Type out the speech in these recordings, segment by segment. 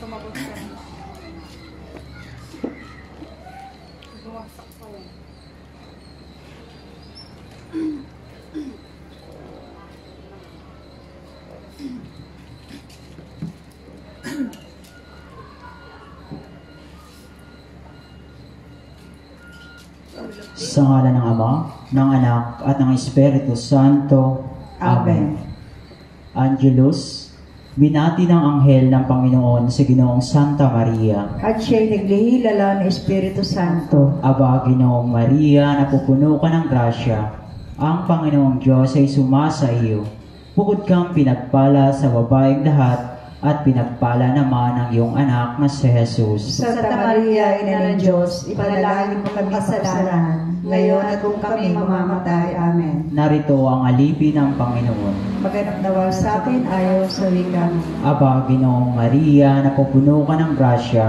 Sumabot ka. Bumasak pa yan. Sa ngalan ng Ama, ng Anak, at ng Espiritu Santo. Amen. Angelus, binati ng anghel ng Panginoon sa Ginoong Santa Maria. At siya'y naglihilala ng Espiritu Santo. Aba, Ginoong Maria, napupuno ka ng grasya. Ang Panginoong Diyos ay sumasa iyo. Bukod kang pinagpala sa babaeng lahat, at pinagpala naman ang iyong anak na si Jesus. Santa Maria, Ina ng Diyos, ipanalangin mo kami kasalanan, ngayon at kung kami mamamatay. Amen. Narito ang alipin ng Panginoon. Maganap nawa sa akin ayaw sa wika mo. Aba, Ginoong Maria, napupuno ka ng grasya.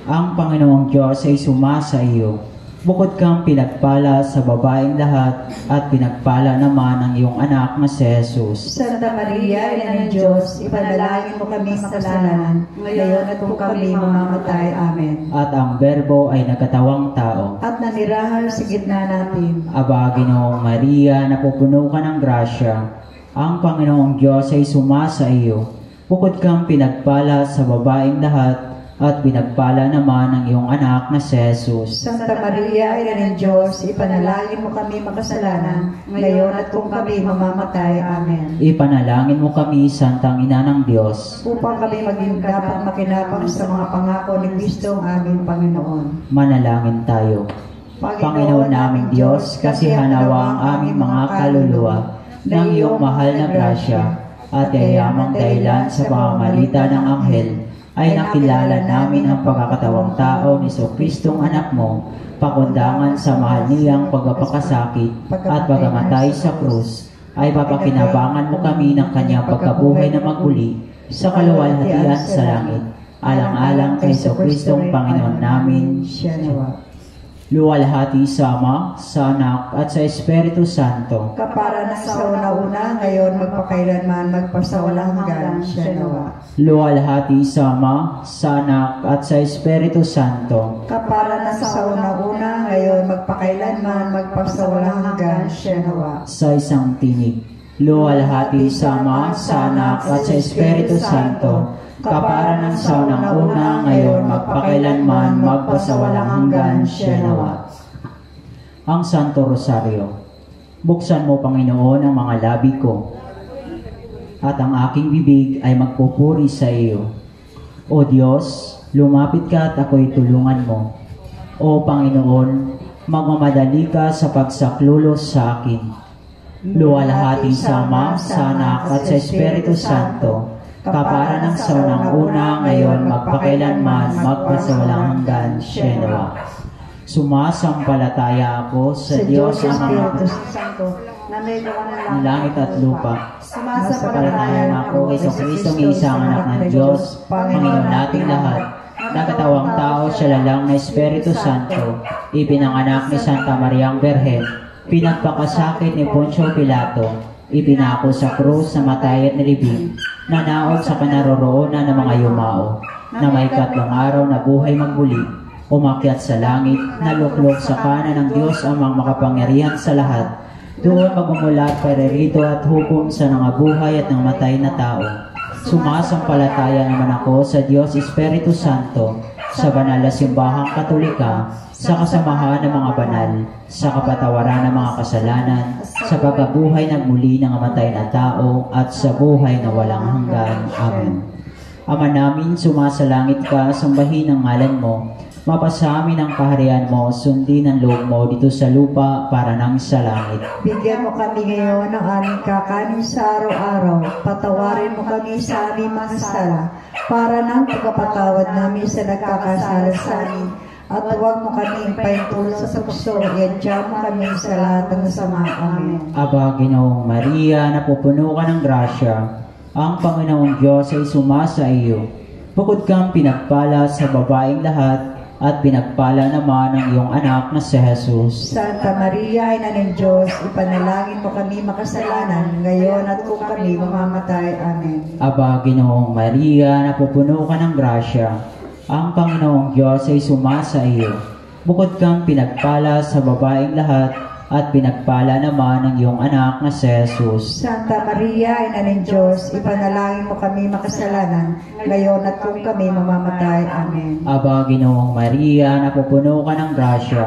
Ang Panginoong Diyos ay sumasa iyo. Bukod kang pinagpala sa babaeng lahat, at pinagpala naman ang iyong anak na si Jesus. Santa Maria, Ina ng Diyos, ipanalangin mo kami makasalanan, ngayon at kung kami mamamatay. Amen. At ang Berbo ay nagkatawang tao. At nanirahan sa gitna natin. Aba, Ginoong Maria, napupuno ka ng grasya. Ang Panginoong Diyos ay sumasa iyo. Bukod kang pinagpala sa babaeng lahat, at pinagpala naman ang iyong anak na si Jesus. Santa Maria, Ina ng Diyos, ipanalangin mo kami makasalanan, ngayon at kung kami mamamatay. Amen. Ipanalangin mo kami, Santang Ina ng Diyos, upang kami maging dapat makinabang sa mga pangako ni Kristo ang aming Panginoon. Manalangin tayo. Panginoon naming Diyos, kasihan nawa ang aming mga kaluluwa ng iyong mahal na grasya, at yayamang dahilan sa pamamalita ng anghel, ay nakilala namin ang pagkakatawang tao ni Kristong anak mo, pakundangan sa mahal niyang pagpapakasakit at pagkamatay sa krus, ay papakinabangan mo kami ng kanyang pagkabuhay na maguli sa kaluwalhatian sa langit, alang-alang kay Kristong Panginoon namin. Siya nawa. Luwalhati sa Ama, sa Anak, at sa Espiritu Santo. Kapara na sa una-una, ngayon magpakailanman, magpasawalang hanggan. Siya nawa. Luwalhati sa Ama, sa Anak, at sa Espiritu Santo. Kapara na sa una-una, ngayon magpakailanman, magpasawalang hanggan. Siya nawa. Sa isang tinig. Luwalhati sa Ama, sa Anak, at sa Espiritu Santo. Kapara ng sa unang-una, ngayon magpakailanman, magpasawalang hanggan. Siya nawa. Ang Santo Rosario. Buksan mo, Panginoon, ang mga labi ko, at ang aking bibig ay magpupuri sa iyo. O Diyos, lumapit ka at ako'y tulungan mo. O Panginoon, magmamadali ka sa pagsaklulos sa akin. Luwalhati sa Ama, sa Anak, at sa Espiritu Santo. Kapara ng sa unang-una, ngayon magpakailanman, magpasawalang hanggan. Siya nawa. Sumasampalataya ako sa Diyos ang Espiritu Santo, na may gawa ng langit at lupa. Sumasampalataya ako kay Kristong isang anak ng Diyos, Panginoon nating lahat. Nagkatawang tao, siya lalang na Espiritu Santo, ipinanganak ni Santa Mariang Berhen, pinagpakasakit ni Poncio Pilato, ipinako sa krus, namatay at nilibing, nanaog sa kanaroroonan ng mga yumao, na may katlong araw na buhay magbuli, umakyat sa langit, naluklok sa kanan ng Diyos amang makapangyarihan sa lahat, doon magmumulat paririto at hukom sa nangabuhay at nangamatay na tao. Sumasampalataya naman ako sa Diyos Espiritu Santo, sa banal na simbahang Katolika, sa kasamahan ng mga banal, sa kapatawaran ng mga kasalanan, sa pagkabuhay ng muli ng namatay na tao, at sa buhay na walang hanggan. Amen. Ama namin, sumasalangit ka, sambahin ang ngalan mo, mapasa amin ang kaharian mo, sundin ang loob mo dito sa lupa para nang sa langit. Bigyan mo kami ngayon ng aming kakanin sa araw-araw. Patawarin mo kami sa aming mga sala, para nang pagkapatawad namin sa nagkakasala sa amin. At huwag mo kami paintulot sa tukso, iadya mo kami sa lahat ng sama. Amen. Aba, Ginoong Maria, napupuno ka ng grasya, ang Panginoong Diyos ay sumasa iyo. Bukod kang pinagpala sa babaeng lahat, at pinagpala naman ang iyong anak na si Jesus. Santa Maria, Ina ng Diyos, ipanalangin mo kami makasalanan, ngayon at kung kami mamamatay. Amen. Aba, Ginoong Maria, napupuno ka ng grasya. Ang Panginoong Diyos ay sumasa iyo. Bukod kang pinagpala sa babaeng lahat, at pinagpala naman ang iyong anak na si Jesus. Santa Maria, Ina ng Diyos, ipanalangin mo kami makasalanan, ngayon at kung kami mamamatay. Amen. Aba, Ginoong Maria, napupuno ka ng grasya.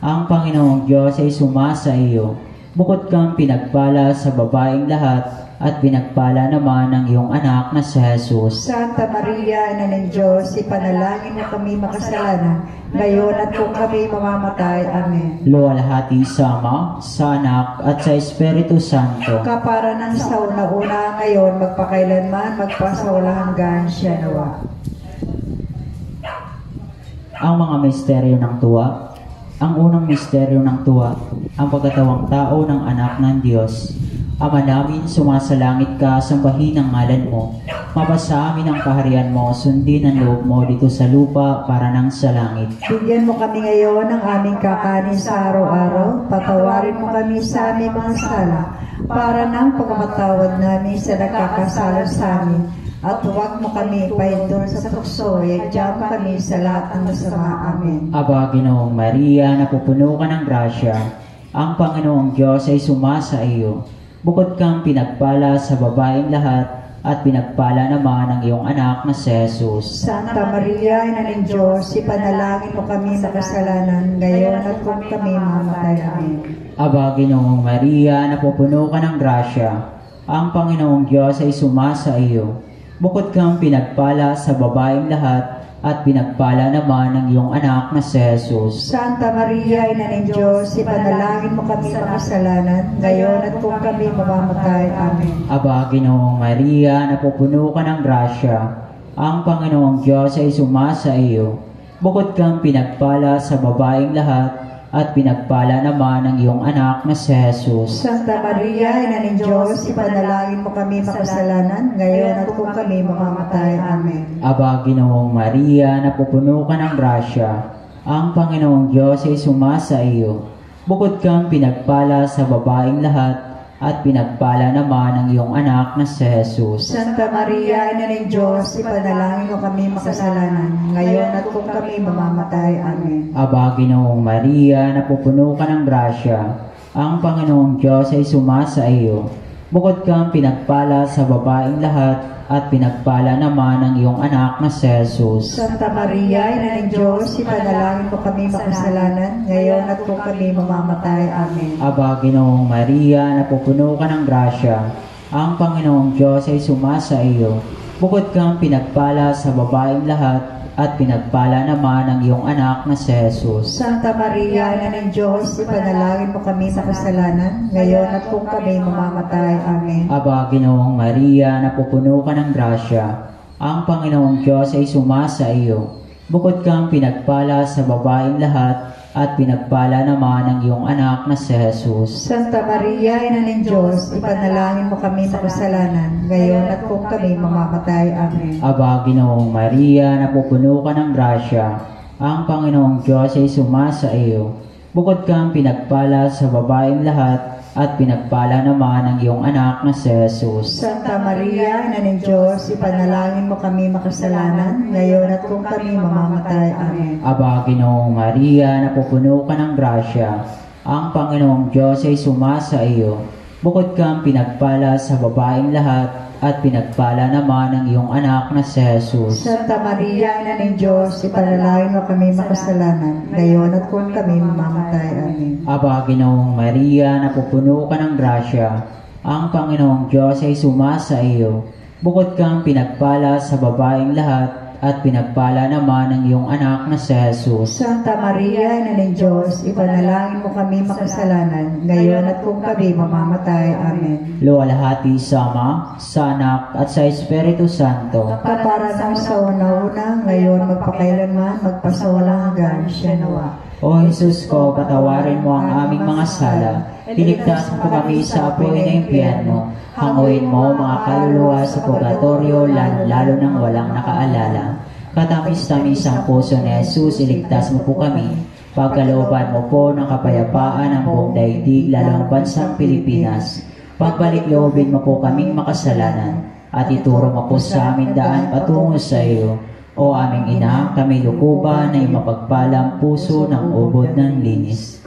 Ang Panginoong Diyos ay sumasa iyo. Bukod kang pinagpala sa babaeng lahat, at pinagpala naman ang iyong anak na si Jesus. Santa Maria, Ina ng Diyos, ipanalangin mo kami makasalanan, ngayon at kung kami mamamatay. Amen. Luwalhati sa Ama, sa Anak, at sa Espiritu Santo. Kapara ng sa una-una, ngayon, magpakailanman, magpasawalang hanggan siya nawa. Ang mga misteryo ng tuwa. Ang unang misteryo ng tuwa, ang pagkatawang tao ng anak ng Diyos. Ama namin, sumasalangit ka, sambahin ang ngalan mo. Mapasa amin ang kaharian mo, sundin ang loob mo dito sa lupa para nang sa langit. Bigyan mo kami ngayon ng aming kakanin sa araw-araw. Patawarin mo kami sa aming mga sala, para nang pagkamatawad namin sa nagkakasala sa amin. At huwag mo kami paindon sa tukso, yagyan mo kami sa lahat ng masama. Amen. Aba, Ginoong Maria, napupuno ka ng grasya. Ang Panginoong Diyos ay sumasa iyo. Bukod kang pinagpala sa babaeng lahat, at pinagpala naman ang iyong anak na si Jesus. Santa Maria, Ina ng Diyos, ipanalangin mo kami makasalanan, ngayon at kung kami mamamatay. Amen. Aba, Ginoong Maria, napupuno ka ng grasya. Ang Panginoong Diyos ay sumasa iyo. Bukod kang pinagpala sa babaeng lahat, at pinagpala naman ang iyong anak na si Jesus. Santa Maria, Ina ng Diyos, ipanalangin mo kami makasalanan, ngayon at kung kami mamamatay. Amen. Aba, Ginoong Maria, napupuno ka ng grasya. Ang Panginoong Diyos ay sumasa iyo. Bukod kang pinagpala sa babaeng lahat, at pinagpala naman ang iyong anak na si Jesus. Santa Maria, Ina ng Diyos, ipanalangin mo kami makasalanan, ngayon at kung kami mamamatay. Amen. Aba, Ginoong Maria, napupuno ka ng grasya. Ang Panginoong Diyos ay sumasa iyo. Bukod kang pinagpala sa babaeng lahat, at pinagpala naman ang iyong anak na si Jesus. Santa Maria, Ina ng Diyos, ipanalangin mo kami makasalanan, ngayon at kung kami mamamatay. Amen. Aba, Ginoong Maria, napupuno ka ng grasya. Ang Panginoong Diyos ay sumasa iyo. Bukod kang pinagpala sa babaeng lahat, at pinagpala naman ang iyong anak na si Jesus. Santa Maria, Ina ng Diyos, ipanalangin mo kami makasalanan, ngayon at kung kami mamamatay. Amen. Aba, Ginoong Maria, napupuno ka ng grasya. Ang Panginoong Diyos ay sumasa iyo. Bukod kang pinagpala sa babaeng lahat, at pinagpala naman ang iyong anak na si Jesus. Santa Maria, Ina ng Diyos, ipanalangin mo kami makasalanan, ngayon at kung kami mamamatay. Amen. Aba, Ginoong Maria, napupuno ka ng grasya. Ang Panginoong Diyos ay sumasa iyo. Bukod kang pinagpala sa babaeng lahat, at pinagpala naman ang iyong anak na si Jesus. Santa Maria, Ina ng Diyos, ipanalangin mo kami makasalanan, ngayon at kung kami mamamatay. Amen. Aba, Ginoong Maria, napupuno ka ng grasya. Ang Panginoong Diyos ay sumasa iyo. Bukod kang pinagpala sa babaeng lahat, at pinagpala naman ang iyong anak na si Jesus. Santa Maria, Ina ng Diyos, ipanalangin mo kami makasalanan, ngayon at kung kami mamamatay. Amen. Aba, Ginoong Maria, napupuno ka ng grasya. Ang Panginoong Diyos ay sumasa iyo. Bukod kang pinagpala sa babaeng lahat, at pinagpala naman ang iyong anak na si Jesus. Santa Maria, Ina ng Diyos, ipanalangin mo kami makasalanan, ngayon at kung kami mamamatay. Amen. Aba, Ginoong Maria, napupuno ka ng grasya. Ang Panginoong Diyos ay sumasa iyo. Bukod kang pinagpala sa babaeng lahat, at pinagpala naman ang iyong anak na si Jesus. Santa Maria, Ina ng Diyos, ipanalangin mo kami makasalanan, ngayon at kung kami mamamatay. Amen. Luwalhati sa Ama, sa Anak, at sa Espiritu Santo. Kapara ng sa una-una, ngayon magpakailanman, magpasawalang hanggan siya nawa. O Jesus ko, patawarin mo ang aming mga sala. Iligtas mo kami sa apoy na impyerno. Hanguin mo mga kaluluwa sa purgatorio, lalo nang walang nakaalala. Katamis-tamis ang puso ni Jesus, iligtas mo po kami. Pagkalooban mo po ng kapayapaan ang buong daigdig, lalo ang bansang Pilipinas. Pagbalik loobin mo po kaming makasalanan, at ituro mo po sa amin daan patungo sa iyo. O aming ina, kami lukuban na mapagpalang puso ng ubod ng linis.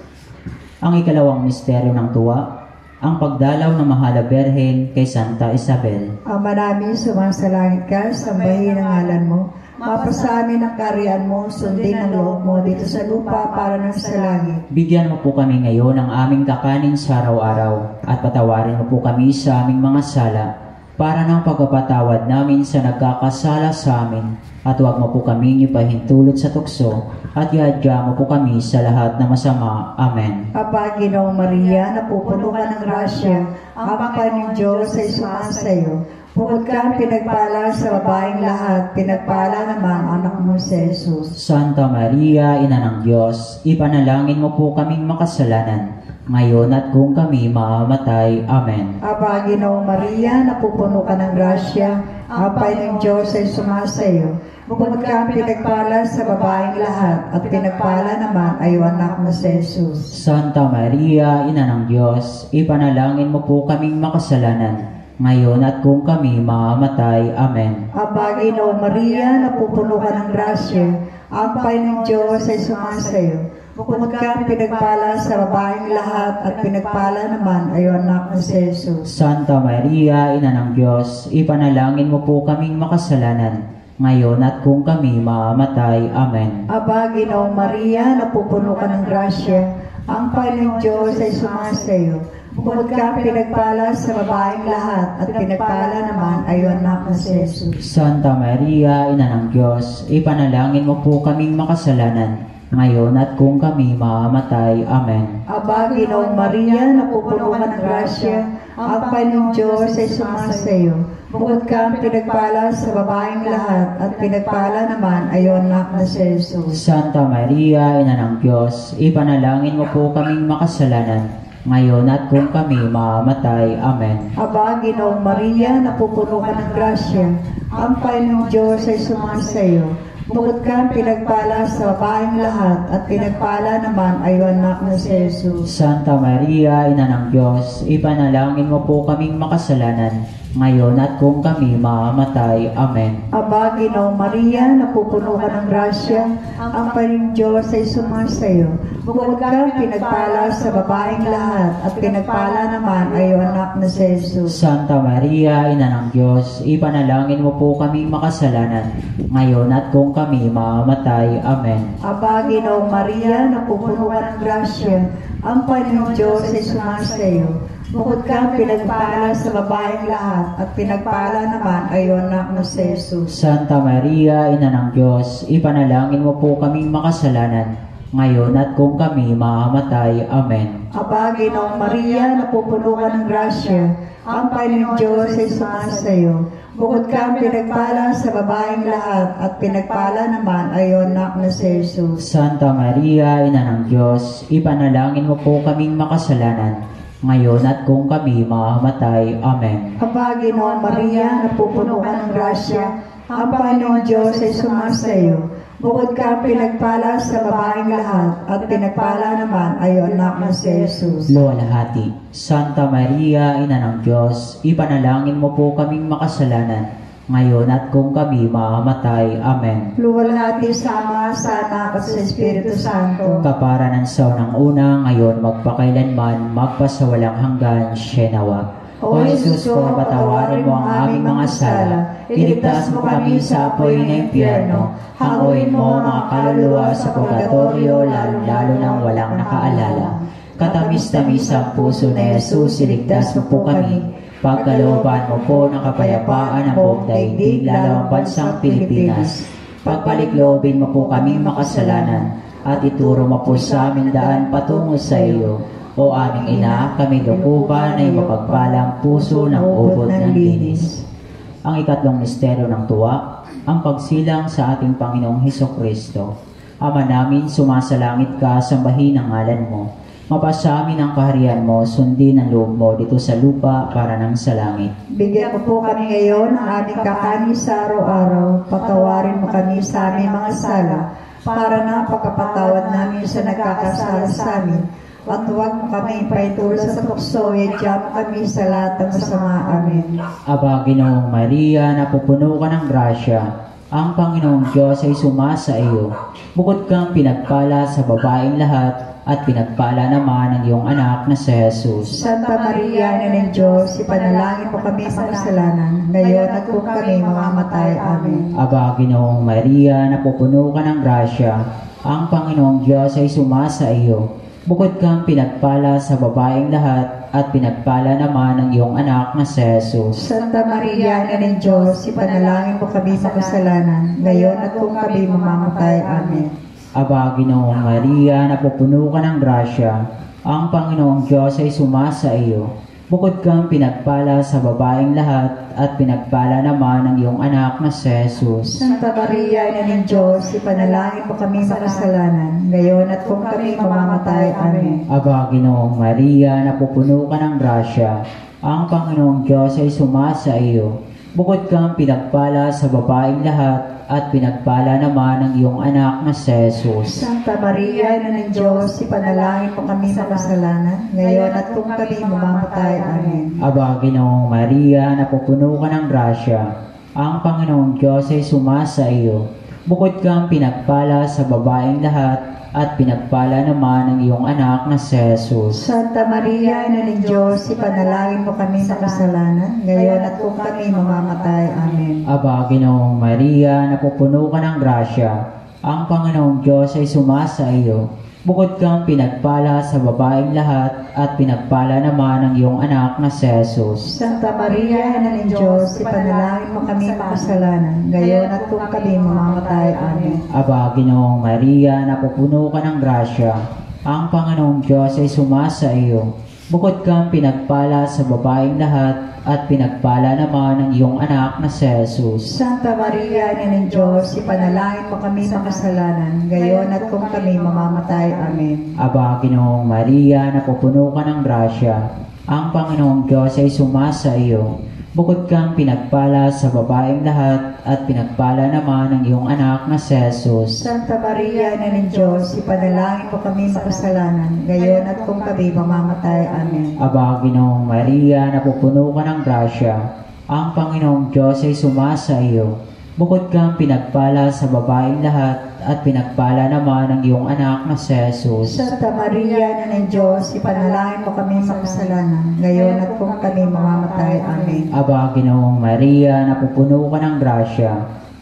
Ang ikalawang misteryo ng tuwa, ang pagdalaw ng Mahal na Birhen kay Santa Isabel. Ama namin, sumasalangit ka, sambahin ang ngalan mo. Mapasa amin ang kaharian mo, sundin ang loob mo dito sa lupa para ng sa langit. Bigyan mo po kami ngayon ng aming kakanin sa araw-araw, at patawarin mo po kami sa aming mga sala, para ng pagpapatawad namin sa nagkakasala sa amin, at huwag mo po kaming ipahintulot sa tukso, at iadya mo po kami sa lahat na masama. Amen. Apa, Ginoong Maria, napupuno ka ng grasya, ang Panginoong Diyos ay sumasayo. Bukod kang pinagpala sa babaeng lahat, pinagpala naman ang anak mo si Jesus. Santa Maria, Ina ng Diyos, ipanalangin mo po kaming makasalanan, ngayon at kung kami mamamatay. Amen. Aba, Ginoong Maria, napupuno ka ng grasya, ang Panginoong Diyos ay sumasayo. Bukod kang pinagpala sa babaeng lahat, at pinagpala naman ay anak mo si Jesus. Santa Maria, Ina ng Diyos, ipanalangin mo po kaming makasalanan, ngayon at kung kami mamamatay. Amen. Aba, Ginoong Maria, napupuno ka ng grasya, ang Panginoong Diyos ay sumasayo. Bukod kang pinagpala sa babaeng lahat, at pinagpala naman ay anak mo si Jesus. Santa Maria, Ina ng Diyos, ipanalangin mo po kaming makasalanan, ngayon at kung kami mamamatay. Amen. Aba, Ginoong Maria, napupuno ka ng grasya, ang Panginoong Diyos ay sumasayo. Bukod kang pinagpala sa babaeng lahat, at pinagpala naman ay anak mo si Jesus. Santa Maria, Ina ng Diyos, ipanalangin mo po kaming makasalanan, ngayon at kung kami mamamatay. Amen. Aba, Ginoong Maria, napupuno ka ng grasya, ang Panginoong Diyos ay sumasayo. Bukod kang pinagpala sa babaeng lahat, at pinagpala naman ay anak mo si Jesus. Santa Maria, Ina ng Diyos, ipanalangin mo po kaming makasalanan, ngayon at kung kami mamamatay. Amen. Aba, Ginoong Maria, napupuno ka ng grasya, ang Panginoong Diyos ay sumasayo. Bukod kang pinagpala sa babaeng lahat, at pinagpala naman ay anak mo si Jesus. Santa Maria, Ina ng Diyos, ipanalangin mo po kaming makasalanan, ngayon at kung kami mamamatay. Amen. Aba, Ginoong Maria, napupuno ka ng grasya, ang Panginoong Diyos ay sumasayo. Bukod kang pinagpala sa babaeng lahat, at pinagpala naman ay anak mo si Jesus. Santa Maria, Ina ng Diyos, ipanalangin mo po kaming makasalanan, ngayon at kung kami mamamatay. Amen. Aba, Ginoong Maria, napupuno ka ng grasya, ang Panginoong Diyos ay sumasayo. Bukod kang pinagpala sa babaeng lahat, at pinagpala naman ay anak mo si Jesus. Santa Maria, Ina ng Diyos, ipanalangin mo po kaming makasalanan, ngayon at kung kami mamamatay. Amen. Aba, Ginoong Maria, napupuno ka ng grasya, ang Panginoong Diyos ay sumasayo. Bukod kang pinagpala sa babaeng lahat, at pinagpala naman ay anak mo si Jesus. Santa Maria, Ina ng Diyos, ipanalangin mo po kaming makasalanan, ngayon at kung kami mamamatay. Amen. Aba, Ginoong Maria, napupuno ka ng grasya, ang Panginoong Diyos ay sumasayo. Bukod kang pinagpala sa babaeng lahat, at pinagpala naman ay anak mo si Jesus. Luwalhati. Santa Maria, Ina ng Diyos, ipanalangin mo po kaming makasalanan, ngayon at kung kami mamamatay. Amen. Luwalhati sa Ama, sa Anak, at sa Espiritu Santo. Kapara ng saunang una, ngayon magpakailanman, magpasawalang hanggan. Sienawa. O Jesus ko, patawarin mo ang aming mga sala, iligtas mo kami sa apoy ng impyerno, hanguin mo mga kaluluwa sa purgatorio, lalo nang walang nakaalala. Katamis-tamis ang puso ni Jesus, iligtas mo po kami. Pagkalooban mo po ng kapayapaan ang buong daigdig, lalo ang bansang Pilipinas. Pagpalikloobin mo po kami makasalanan, at ituro mo po sa amin daan patungo sa iyo. O aming ina, kami lukuban ay mapagpalang puso ng ubod ng linis. Ang ikatlong misteryo ng tuwa, ang pagsilang sa ating Panginoong Hesukristo. Ama namin, sumasalangit ka, sambahin ang ngalan mo. Mapasa amin ang kaharian mo, sundin ang loob mo dito sa lupa para nang sa langit. Bigyan mo po kami ngayon ng aming kakanin sa araw-araw. Patawarin mo kami sa aming mga sala, para na pagkapatawad namin sa nagkakasala sa amin. At huwag mo kami paitulad sa tukso, edya mo kami sa lahat ng masama. Amen. Aba, Ginoong Maria, napupuno ka ng grasya. Ang Panginoong Diyos ay sumasa iyo. Bukod kang pinagpala sa babaeng lahat, at pinagpala naman ang iyong anak na si Jesus. Santa Maria, Ina ng Diyos, ipanalangin mo kami sa kasalanan, ngayon at kung kami mamamatay. Amen. Aba, Ginoong Maria, napupuno ka ng grasya. Ang Panginoong Diyos ay sumasa iyo. Bukod kang pinagpala sa babaeng lahat, at pinagpala naman ang iyong anak na si Jesus. Santa Maria, Ina ng Diyos, ipanalangin mo kami sa kasalanan, ngayon at kung kami mamamatay. Amen. Aba, Ginoong Maria, napupuno ka ng grasya. Ang Panginoong Diyos ay sumasa iyo. Bukod kang pinagpala sa babaeng lahat, at pinagpala naman ang iyong anak na si Jesus. Santa Maria, Ina ng Diyos, ipanalangin mo kami sa kasalanan, ngayon at kung kami mamamatay. Amen. Aba, Ginoong Maria, napupuno ka ng grasya. Ang Panginoong Diyos ay sumasa iyo. Bukod kang pinagpala sa babaeng lahat, at pinagpala naman ang iyong anak na si Jesus. Santa Maria, Ina ng Diyos, ipanalangin mo kami sa kasalanan, ngayon at kung kami mamamatay. Amen. Aba, Ginoong Maria, napupuno ka ng grasya. Ang Panginoong Diyos ay sumasa iyo. Bukod kang pinagpala sa babaeng lahat, at pinagpala naman ang iyong anak na si Jesus. Santa Maria, Ina ng Diyos, ipanalangin mo kami sa kasalanan, ngayon at kung kami mamamatay. Amen. Aba, Ginoong Maria, napupuno ka ng grasya. Ang Panginoong Diyos ay sumasa iyo. Bukod kang pinagpala sa babaeng lahat, at pinagpala naman ang iyong anak na si Jesus. Santa Maria, Ina ng Diyos, ipanalangin mo kami sa kasalanan, ngayon at kung kami mamamatay. Amen. Aba, Ginoong Maria, napupuno ka ng grasya. Ang Panginoong Diyos ay sumasa iyo. Bukod kang pinagpala sa babaeng lahat, at pinagpala naman ang iyong anak na si Jesus. Santa Maria, Ina ng Diyos, ipanalangin mo kami sa kasalanan, ngayon at kung kami mamamatay. Amen. Aba, Ginoong Maria, napupuno ka ng grasya. Ang Panginoong Diyos ay sumasa iyo. Bukod kang pinagpala sa babaeng lahat, at pinagpala naman ang iyong anak na si Jesus. Santa Maria, Ina ng Diyos, ipanalangin mo kami sa kasalanan, ngayon at kung kami mamamatay. Amen. Aba, Ginoong Maria, napupuno ka ng grasya. Ang Panginoong Diyos ay sumasa iyo. Bukod kang pinagpala sa babaeng lahat, at pinagpala naman ang iyong anak na si Jesus. Santa Maria, Ina ng Diyos, ipanalangin mo kami sa kasalanan, ngayon at kung kami mamamatay. Amen. Aba, Ginoong Maria, napupuno ka ng grasya.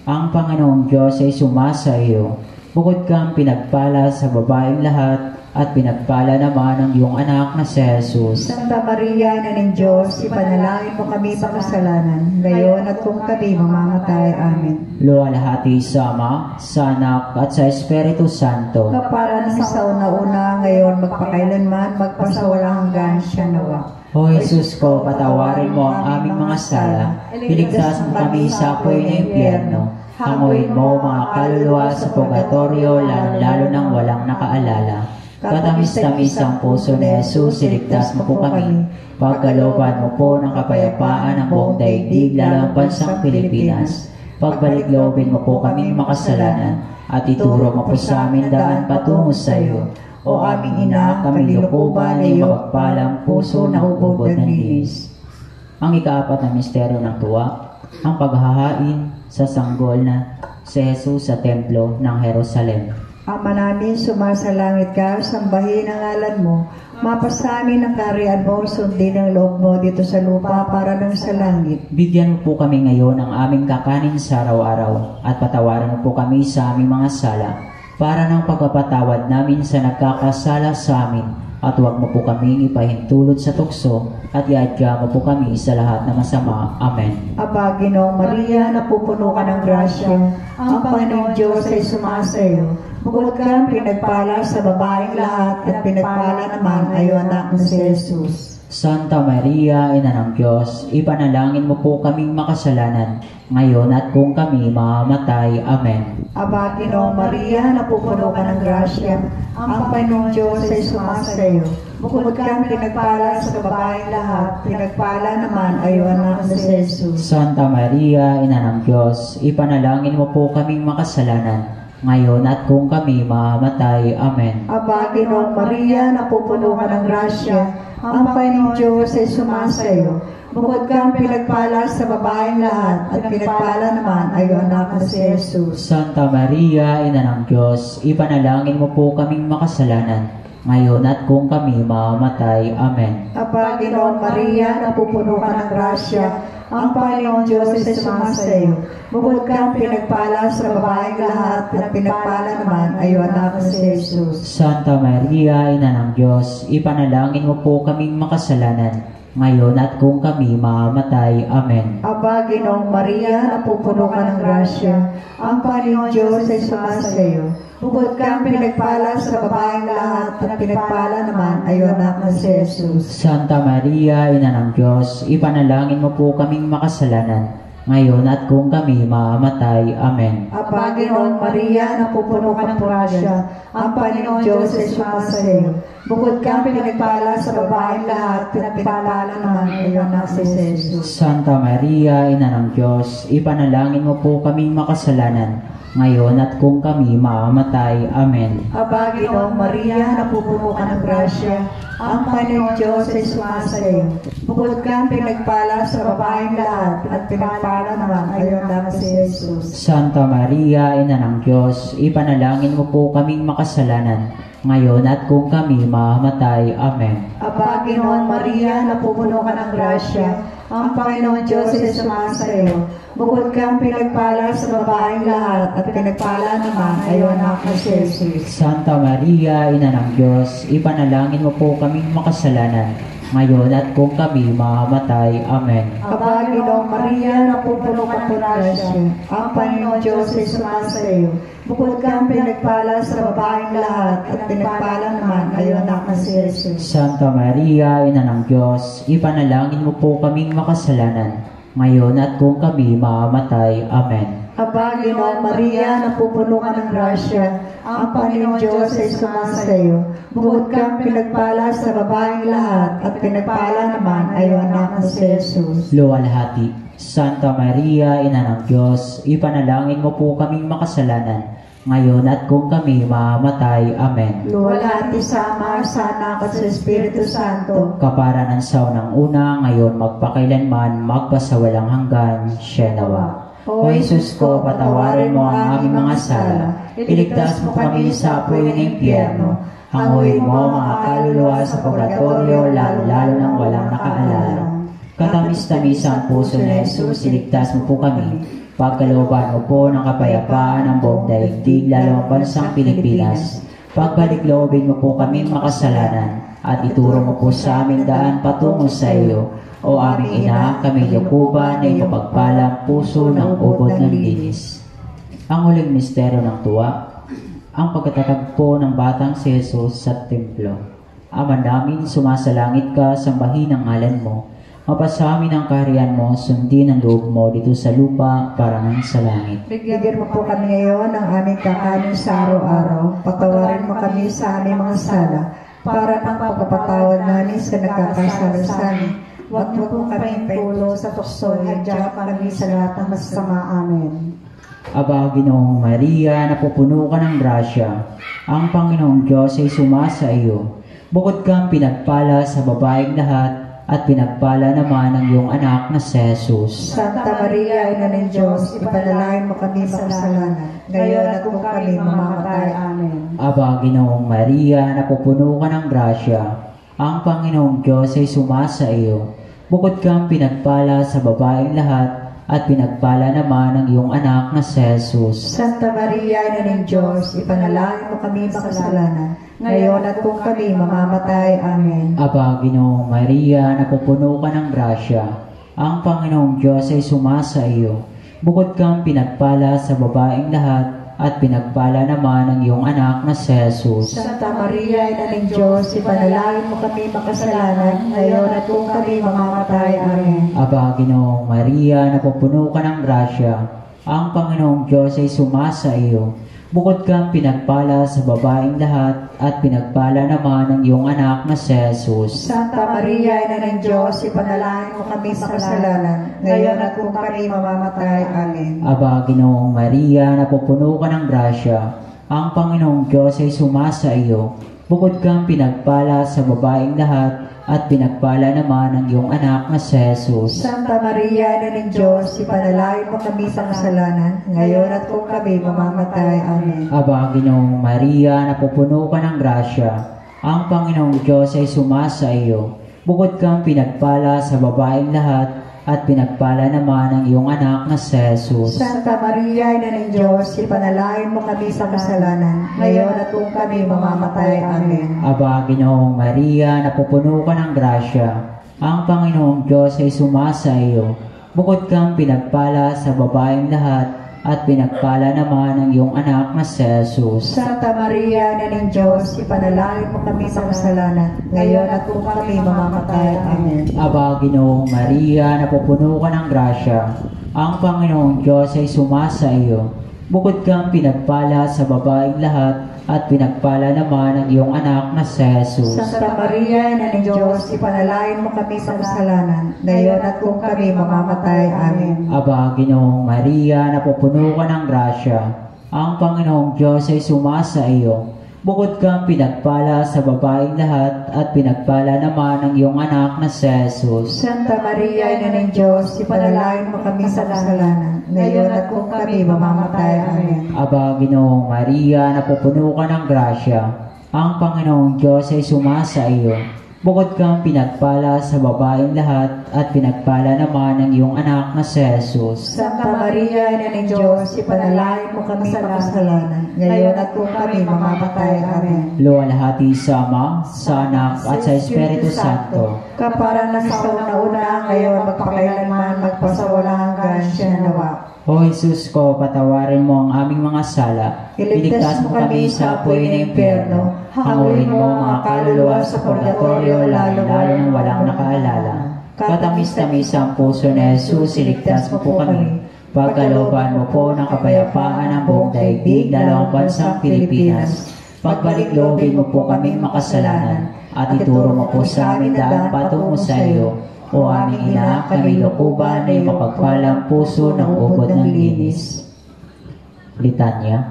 Ang Panginoong Diyos ay sumasa iyo. Bukod kang pinagpala sa babaeng lahat, at pinagpala naman ang iyong anak na si Jesus. Santa Maria, Ina ng Diyos, ipanalangin mo kami sa kasalanan, ngayon at kung kami mamamatay. Amen. Luwalhati sa Ama, sa Anak, at sa Espiritu Santo. Kapara ng sa una-una, ngayon magpakailanman, magpasawalang hanggan siya nawa. O Jesus ko, patawarin mo ang aming mga sala. Iligtas mo kami sa apoy ng impyerno. Hanguin mo mga kaluluwa sa purgatorio, lalo nang walang nakaalala. Katamis-tamis ang puso ni Jesus, iligtas mo po kami. Pagkalooban mo po ng kapayapaan ng buong daigdig, lalo ang bansang Pilipinas. Pagbalik-loobin mo po kami makasalanan, at ituro mo po sa amin daan patungo sa iyo. O aming ina, kami lukuban ay mapagpalang puso na hubog ng linis. Ang ikaapat na misteryo ng tuwa, ang paghahain sa sanggol na si Jesus sa templo ng Jerusalem. Ama namin, sumasalangit ka, sambahin ang ngalan mo. Mapasamin ang kaharian mo, sundin ang loob mo dito sa lupa para nang sa langit. Bigyan mo po kami ngayon ng aming kakanin sa araw-araw, at patawaran mo po kami sa aming mga sala, para ng pagpapatawad namin sa nagkakasala sa amin, at huwag mo po kami ipahintulot sa tukso, at iadya mo po kami sa lahat na masama. Amen. Aba, Ginoong Maria, napupuno ka ng grasya, ang Panginoong Diyos ay sumasa iyo. Bukod kang pinagpala sa babaeng lahat, at pinagpala naman ay iyong anak na si Jesus. Santa Maria, Ina ng Diyos, ipanalangin mo po kaming makasalanan, ngayon at kung kami mamamatay. Amen. Aba, Ginoong Maria, napupuno ka ng grasya, ang Panginoong Diyos ay sumasa iyo. Bukod kang pinagpala sa babaeng lahat, pinagpala naman ay iyong anak na si Jesus. Santa Maria, Ina ng Diyos, ipanalangin mo po kaming makasalanan, ngayon at kung kami mamamatay. Amen. Aba, Ginoong Maria, napupuno ka ng grasya, ang Panginoong Diyos ay sumasa iyo. Bukod kang pinagpala sa babaeng lahat, at pinagpala naman ay iyong anak na si Jesus. Santa Maria, Ina ng Diyos, ipanalangin mo po kaming makasalanan, ngayon at kung kami mamamatay. Amen. Aba, Ginoong Maria, napupuno ka ng grasya, ang Panginoong Diyos ay sumasa iyo. Bukod kang pinagpala sa babaeng lahat, at pinagpala naman ay iyong anak na si Jesus. Santa Maria, Ina ng Diyos, ipanalangin mo po kaming makasalanan, ngayon at kung kami mamamatay. Amen. Aba, Ginoong Maria, napupuno ka ng grasya, ang Panginoong Diyos ay sumasa iyo. Bukod kang pinagpala sa babaeng lahat, at pinagpala naman ay iyong anak na si Jesus. Santa Maria, Ina ng Diyos, ipanalangin mo po kaming makasalanan, ngayon at kung kami mamamatay. Amen. Aba, Ginoong Maria, napupuno ka ng grasya, ang Panginoong Diyos ay sumasa iyo. Bukod kang pinagpala sa babaeng lahat, pinagpala naman ay iyong anak si Jesus. Santa Maria, Ina ng Diyos, ipanalangin mo po kaming makasalanan, ngayon at kung kami mamamatay. Amen. Aba, Ginoong Maria, napupuno ka ng grasya, ang Panginoong Diyos ay sumasa iyo. Bukod kang pinagpala sa babaeng lahat, at pinagpala naman ay iyong anak si Jesus. Santa Maria, Ina ng Diyos, ipanalangin mo po kaming makasalanan, ngayon at kung kami mamamatay. Amen. Aba, Ginoong Maria, napupuno ka ng grasya, ang Panginoong Diyos ay sumasa iyo. Bukod kang pinagpala sa babaeng lahat, at pinagpala naman ay iyong anak na si Jesus. Santa Maria, Ina ng Diyos, ipanalangin mo po kaming makasalanan, ngayon at kung kami mamamatay. Amen. Aba, Ginoong Maria, napupuno ka ng grasya, ang Panginoong Diyos ay sumasa iyo. Bukod kang pinagpala sa babaeng lahat, at pinagpala naman ay iyong anak na si Jesus. Santa Maria, Ina ng Diyos, ipanalangin mo po kaming makasalanan, ngayon at kung kami mamamatay. Amen. Aba, Ginoong Maria, napupuno ka ng grasya, ang Panginoong Diyos ay sumasa iyo. Bukod kang pinagpala sa babaeng lahat, at pinagpala naman ay iyong anak na si Jesus. Luwalhati. Santa Maria, Ina ng Diyos, ipanalangin mo po kaming makasalanan, ngayon at kung kami mamamatay. Amen. Luwalhati sa Ama, sa Anak at sa Espiritu Santo. Kapara ng saunang una, ngayon magpakailanman, magpasawalang hanggan. Sienawa. O Jesus ko, patawarin mo ang aming mga sala, iligtas mo kami sa apoy ng impyerno, hanguin mo mga kaluluwa sa purgatorio, lalo-lalo nang walang nakaalala. Katamis-tamis ang puso ni Jesus, iligtas mo po kami. Pagkalooban mo po ng kapayapaan ng buong daigdig, lalo ang bansang Pilipinas. Pagbalik loobin mo po kami makasalanan, at ituro mo po sa aming daan patungo sa iyo. O aming ina, kami lukuban na mapagpalang puso ng ubod ng linis. Ang huling misteryo ng tuwa, ang pagkatatagpo ng batang si Jesus sa templo. Ama namin, sumasalangit ka, sambahin ang ngalan mo. Mapasamin ang kaharian mo, sundin ang loob mo dito sa lupa para nang sa langit. Bigyan mo po kami ngayon ng aming kakanin sa araw-araw. Patawarin mo kami sa aming mga sala, para ng pagpapatawad namin sa nagkakasala sa amin. Huwag mo po kami pulo sa tukso, hadya kami sa lahat ng masama. Amen. Aba, Ginoong Maria, napupuno ka ng grasya. Ang Panginoong Diyos ay sumasa iyo. Bukod kang pinagpala sa babaeng lahat, at pinagpala naman ang iyong anak na si Jesus. Santa Maria, Ina ng Diyos, ipanalangin mo kami makasalanan, ngayon at kung kami mamamatay. Amen. Aba, Ginoong Maria, napupuno ka ng grasya. Ang Panginoong Diyos ay sumasa iyo. Bukod kang pinagpala sa babaeng lahat, at pinagpala naman ang iyong anak na si Jesus. Santa Maria, Ina ng Diyos, ipanalangin mo kami makasalanan, ngayon at kung kami mamamatay. Amen. Aba, Ginoong Maria, napupuno ka ng grasya. Ang Panginoong Diyos ay sumasa iyo. Bukod kang pinagpala sa babaeng lahat, at pinagpala naman ang iyong anak na si Jesus. Santa Maria, Ina ng Diyos, ipanalangin mo kami makasalanan, ngayon at kung kami mamamatay. Amen. Aba, Ginoong Maria, napupuno ka ng grasya, ang Panginoong Diyos ay sumasa iyo. Bukod kang pinagpala sa babaeng lahat, at pinagpala naman ang iyong anak na si Jesus. Santa Maria, Ina ng Diyos, ipanalangin mo kami makasalanan, ngayon at kung kami mamamatay. Amen. Aba, Ginoong Maria, napupuno ka ng grasya, ang Panginoong Diyos ay sumasa iyo. Bukod kang pinagpala sa babaeng lahat, at pinagpala naman ang iyong anak na si Jesus. Santa Maria, Ina ng Diyos, ipanalangin mo kami sa kasalanan, ngayon at kung kami mamamatay. Amen. Aba, Ginoong Maria, napupuno ka ng grasya, ang Panginoong Diyos ay sumasa iyo. Bukod kang pinagpala sa babaeng lahat, at pinagpala naman ang iyong anak na si Jesus. Santa Maria, Ina ng Diyos, ipanalangin mo kami sa kasalanan, ngayon at kung kami mamamatay. Amen. Aba, Ginoong Maria, napupuno ka ng grasya, ang Panginoong Diyos ay sumasa iyo. Bukod kang pinagpala sa babaeng lahat, at pinagpala naman ang iyong anak na si Jesus. Santa Maria, Ina ng Diyos, ipanalangin mo kami sa kasalanan, ngayon at kung kami mamamatay. Amen. Aba, Ginoong Maria, napupuno ka ng grasya, ang Panginoong Diyos ay sumasa iyo. Bukod kang pinagpala sa babaeng lahat, at pinagpala naman ang iyong anak na si Jesus. Santa Maria, Ina ng Diyos, ipanalangin mo kami sa kasalanan, ngayon at kung kami mamamatay. Amen. Aba, Ginoong Maria, napupuno ka ng grasya, ang Panginoong Diyos ay sumasa iyo. Bukod kang pinagpala sa babaeng lahat, at pinagpala naman ang iyong anak na si Jesus. Santa Maria, Ina ng Diyos, ipanalangin mo kami sa kasalanan, ngayon at kung kami mamamatay. Amen. Aba, Ginoong Maria, napupuno ka ng grasya, ang Panginoong Diyos ay sumasa iyo. Bukod kang pinagpala sa babaeng lahat, at pinagpala naman ang iyong anak na si Jesus. Santa Maria, Ina ng Diyos, ipanalangin mo kami sa kasalanan, ngayon at kung kami mamamatay. Amen. Luwalhati sa Ama, sa Anak, at sa Espiritu Santo. Kapara na sa una-una, ngayon magpakailanman, magpasawalang hanggan siya nawa. O Jesus ko, patawarin mo ang aming mga sala. Iligtas mo kami sa apoy ng impyerno. Hanguin mo ang mga kaluluwa sa purgatorio, lalo ng walang nakaalala. Katamis-tamis ang puso ni Jesus, iligtas mo po kami. Pagkalooban mo po ng kapayapaan ang buong daigdig, lalo ang bansang Pilipinas. Pagbalik-loobin mo po kaming makasalanan, at ituro mo po sa amin daan patungo sa iyo. O aming ina, kami lukuban na iyong mapagpalang puso ng ubod ng linis. Litanya.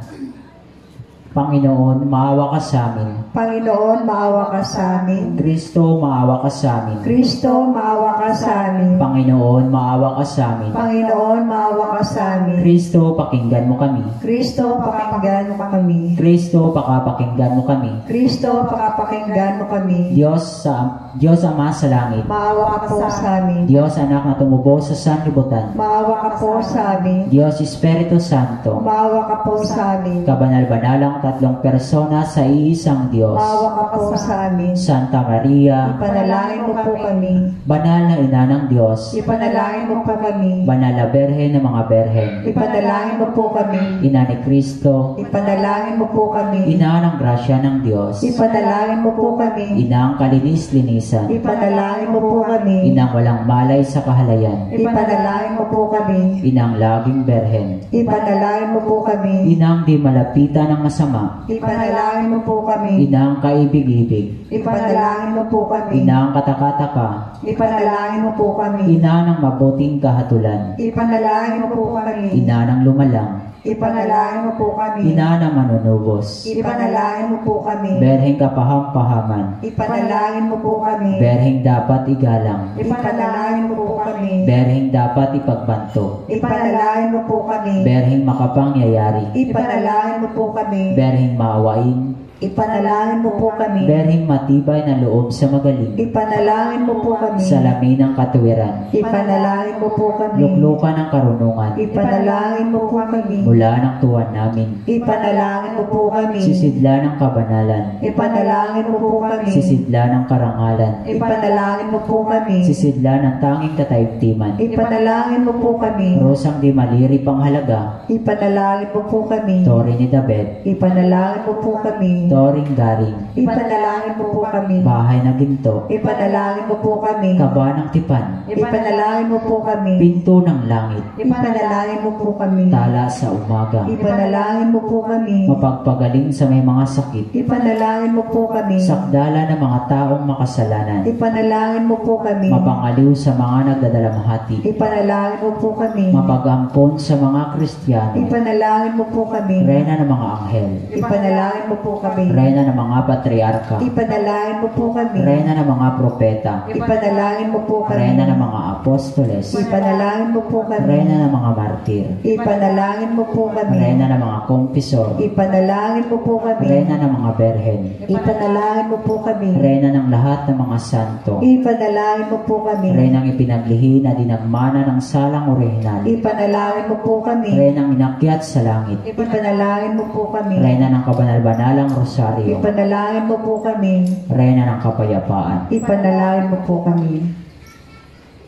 Panginoon, maawa ka sa amin. Panginoon, maawa ka sa amin. Kristo, maawa ka sa amin. Kristo, maawa ka sa amin. Panginoon, maawa ka sa amin. Panginoon, maawa ka sa amin. Kristo, pakinggan mo kami. Kristo, pakinggan mo kami. Kristo, pakapakinggan mo kami. Kristo, pakapakinggan mo kami. Diyos Ama sa langit. Maawa ka po sa amin. Diyos Anak na tumubo sa sanlibutan. Maawa ka po sa amin. Diyos Espiritu Santo. Maawa ka po sa amin. Kabanal-banalang tatlong persona sa iisang Diyos. Maawa ka po sa amin. Santa Maria, Ipanalangin mo po kami. banal na ina ng Diyos. Ipanalangin mo po kami. Banal na Berhen ng mga Berhen. Ipanalangin mo po kami. Ina ni Kristo. Ipanalangin mo po kami. Ina ng grasya ng Diyos. Ipanalangin mo po kami. Ina ang kalinis-linisan. Ipanalangin mo po kami. Ina ang walang malay sa kahalayan. Ipanalangin mo po kami. Ina ang laging Berhen. Ipanalangin mo po kami. Ina ang di malapitan ng masama. Ipanalangin mo po kami. Ina ang kaibig-ibig. Ipanalangin mo po kami. Ina ang katakataka. Ipanalangin mo po kami. Ina ng mabuting kahatulan. Ipanalangin mo po kami. Ina ng lumalang. Ipanalangin mo po kami. Ina ng manunubos. Ipanalangin mo po kami. Berheng kapaham-pahaman. Ipanalangin mo po kami. Berheng dapat igalang. Ipanalangin mo po kami. Berheng dapat ipagbanto. Ipanalangin mo po kami. Berheng makapangyayari. Ipanalangin mo po kami. Berheng maawain. Ipanalangin mo po kami. Berhing matibay na loob sa magaling, Ipanalangin mo po kami. salamin ng katuwiran, Ipanalangin mo po kami. luklukan ng karunungan, Ipanalangin mo po kami. mula ng tuwan namin, Ipanalangin mo po kami. sisidla ng kabanalan, Ipanalangin mo po kami. sisidla ng karangalan, Ipanalangin mo po kami. sisidla ng tanging kataimtiman, Ipanalangin mo po kami. rosang di maliri pang halaga, Ipanalangin mo po kami. tori ni David, Ipanalangin mo po kami. toring garing, Ipanalangin mo po kami. bahay na ginto, Ipanalangin mo po kami. kaba ng tipan, Ipanalangin mo po kami. pinto ng langit, Ipanalangin mo po kami. tala sa umaga, Ipanalangin mo po kami. mapagpagaling sa may mga sakit, Ipanalangin mo po kami. sakdala ng mga taong makasalanan, Ipanalangin mo po kami. mapangaliw sa mga nagdadalamhati, Ipanalangin mo po kami. mapagampon sa mga Kristiyano, Ipanalangin mo po kami. reyna ng mga anghel, Ipanalangin mo po kami. reyna ng mga patriarka, Ipanalangin mo po kami. reyna ng mga propeta, Ipanalangin mo po kami. reyna ng mga apostoles, Ipanalangin mo po kami. reyna ng mga martir, Ipanalangin mo po kami. reyna ng mga kompisor, Ipanalangin mo po kami. reyna ng mga berhen, Ipanalangin mo po kami. reyna ng lahat ng mga santo, Ipanalangin mo po kami. reynang ipinaglihi na dinagmana ng salang orihinal, Ipanalangin mo po kami. reynang inakyat sa langit, Ipanalangin mo po kami. reyna ng kabanal-banalang rosaryo, Ipanalangin mo po kami. reyna ng kapayapaan, Ipanalangin mo po kami.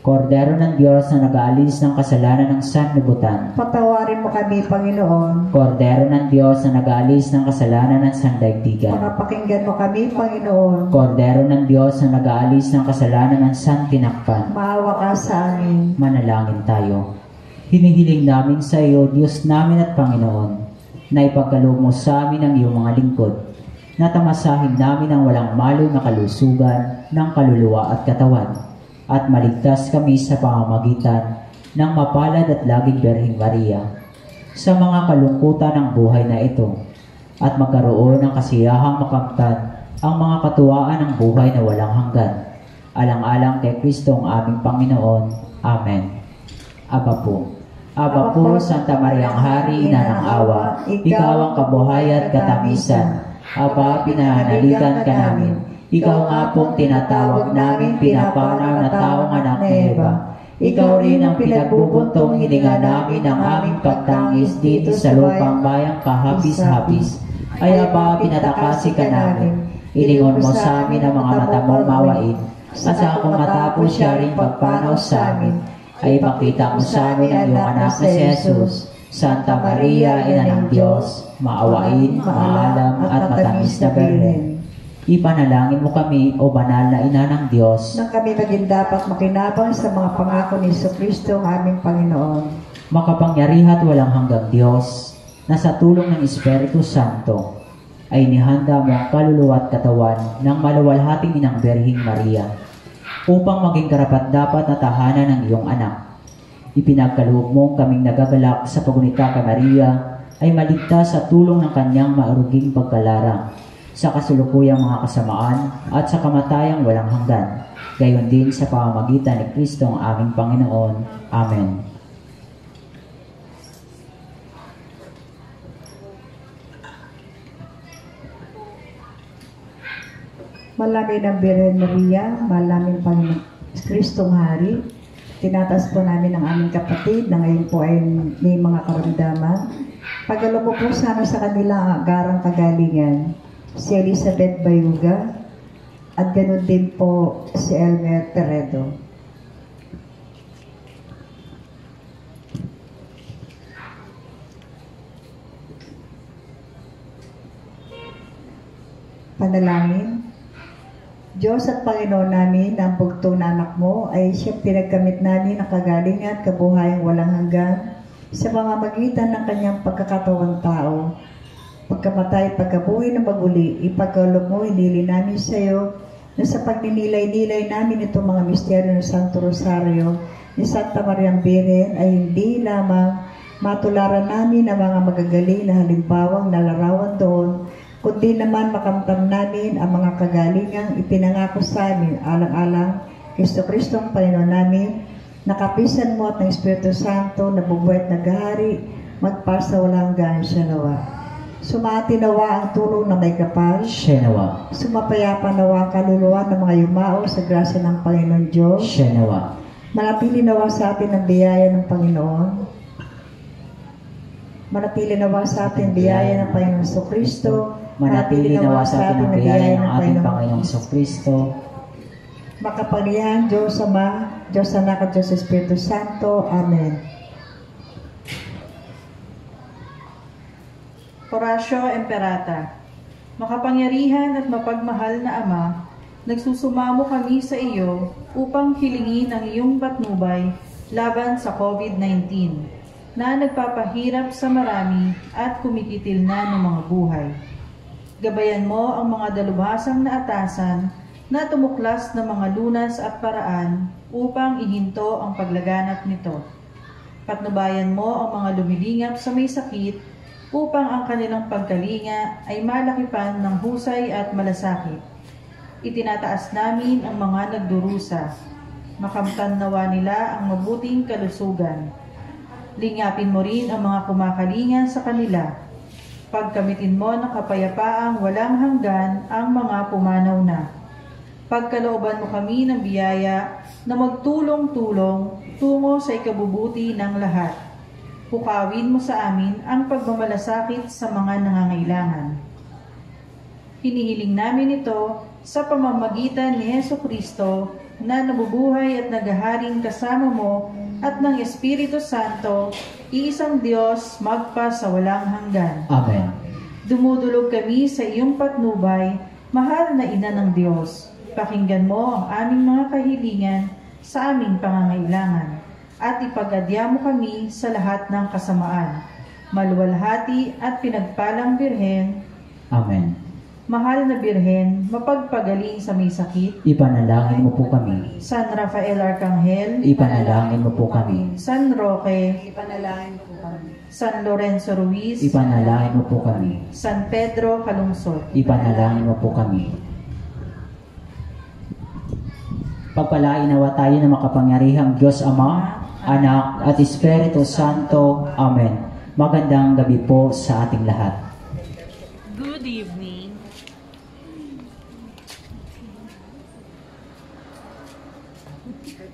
Kordero ng Diyos na nag-aalis ng kasalanan ng sanlibutan, Patawarin mo kami, Panginoon. Kordero ng Diyos na nag-aalis ng kasalanan ng sandaigdigan, Pakinggan mo kami, Panginoon. Kordero ng Diyos na nag-aalis ng kasalanan ng santinakpan, Maawa ka sa amin. manalangin tayo. Hinihiling namin sa iyo, Diyos namin at Panginoon, na ipagkaloob mo sa amin ang iyong mga lingkod, na tamasahin namin ang walang malo na kalusugan ng kaluluwa at katawan, at maligtas kami sa pamamagitan ng mapalad at laging Berhing Maria sa mga kalungkutan ng buhay na ito, at magkaroon ng kasiyahang makamtan ang mga katuwaan ng buhay na walang hanggan. Alang-alang kay Kristo ang aming Panginoon. Amen. Aba po, Santa Mariang Hari, Ina ng Awa, Ikaw ang kabuhayan at katamisan. Aba, pinanaligan ka namin. Ikaw nga pong tinatawag namin pinapanaw na taong anak ni Eva. Ikaw rin ang pinagbubuntong hininga namin ang aming pagtangis dito sa lupang bayang kahapis-hapis. Ay aba, pinatakasi ka namin. Ilingon mo sa amin ang mga mata mong mawain. At sa kung matapos siya rin pagpanaw sa amin, ay ipakita mo sa amin ang iyong anak na si Jesus. Santa Maria, Ina ng Diyos, maawain, maalam at matamis na Birhen. Ipanalangin mo kami, o banal na Ina ng Diyos, Nang kami maging dapat makinabang sa mga pangako ni Jesucristo, ang aming Panginoon. makapangyarihan at walang hanggang Diyos, na sa tulong ng Espiritu Santo, ay nihanda mo ang kaluluwa at katawan ng maluwalhating Inang Berhing Maria, upang maging karapat-dapat na tahanan ng iyong anak. Ipinagkaloob mong kaming nagagalak sa pagunita kay Maria, ay maligtas sa tulong ng kanyang maaruging pagkalarang, sa kasulukuyang mga kasamaan at sa kamatayang walang hanggan, gayon din sa pamamagitan ni Kristo ang aming Panginoon. Amen. Malamin ng Birhen Maria, malamin Panginoon Kristong Hari. Tinatas po namin ang aming kapatid na ngayon po ay may mga karamdaman. Pagalo po sana sa kanila ang agarang kagalingan, si Elizabeth Bayuga, at ganoon din po si Elmer Teredo. Panalangin. Diyos at Panginoon namin, ang bugtong na anak mo ay siyang pinagkamit namin ang kagalingan at kabuhayang walang hanggan sa pamamagitan ng kanyang pagkakatawang tao. Pagkamatay, pagkabuhay na maguli, ipagkaloob mo, inili namin sa iyo na sa pagninilay-nilay namin itong mga misteryo ng Santo Rosario ni Santa Mariang Birhen ay hindi lamang matularan namin ang mga magagaling na halimbawang nalarawan doon, kundi naman makamtam namin ang mga kagalingang ipinangako sa amin alang-alang Kristo ang Panginoon namin, nakapisan mo at ng Espiritu Santo na bubuhay at naghahari magpasa walang hanggan siya nawa. Sumati nawa ang tulong na may kapal. Siya nawa. Sumapayapa nawa ang kaluluwa ng mga yumao sa grasya ng Panginoon Diyos. Siya nawa. Manatili nawa sa atin ang biyaya ng Panginoon. Manatili nawa sa atin ang biyaya ng Panginoon Kristo. Manatili nawa sa atin ang biyaya ng ating Panginoong Kristo. Makapangyarihan Diyos Ama, Diyos Anak at Diyos Espiritu Santo. Amen. Horatio Imperata. Makapangyarihan at mapagmahal na Ama, nagsusumamo kami sa iyo upang hilingin ang iyong patnubay laban sa COVID-19 na nagpapahirap sa marami at kumikitil na ng mga buhay. Gabayan mo ang mga dalubhasang na atasan na tumuklas ng mga lunas at paraan upang ihinto ang paglaganap nito. Patnubayan mo ang mga lumilingap sa may sakit upang ang kanilang pagkalinga ay malakipan ng husay at malasakit. Itinataas namin ang mga nagdurusa. Makamtan nawa nila ang mabuting kalusugan. Lingapin mo rin ang mga kumakalinga sa kanila. Pagkamitin mo ng kapayapaang walang hanggan ang mga pumanaw na. Pagkalooban mo kami ng biyaya na magtulong-tulong tungo sa ikabubuti ng lahat. Pukawin mo sa amin ang pagmamalasakit sa mga nangangailangan. Hinihiling namin ito sa pamamagitan ni Jesucristo na nabubuhay at naghaharing kasama mo at ng Espiritu Santo, iisang Diyos magpa sa walang hanggan. Amen. Dumudulog kami sa iyong patnubay, mahal na Ina ng Diyos. Pakinggan mo ang aming mga kahilingan sa aming pangangailangan at ipagadya mo kami sa lahat ng kasamaan. Maluwalhati at pinagpalang Birhen. Amen. Mahal na Birhen, mapagpagaling sa may sakit. Ipanalangin mo po kami. San Rafael Arcangel. Ipanalangin mo po kami. San Roque. Ipanalangin po kami. San Lorenzo Ruiz. Ipanalangin mo po kami. San Pedro Calungsod. Ipanalangin mo po kami. Pagpalain nawa tayo ng makapangyarihang Diyos Ama, Anak at Espiritu Santo. Amen. Magandang gabi po sa ating lahat. Good evening.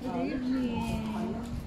Good evening.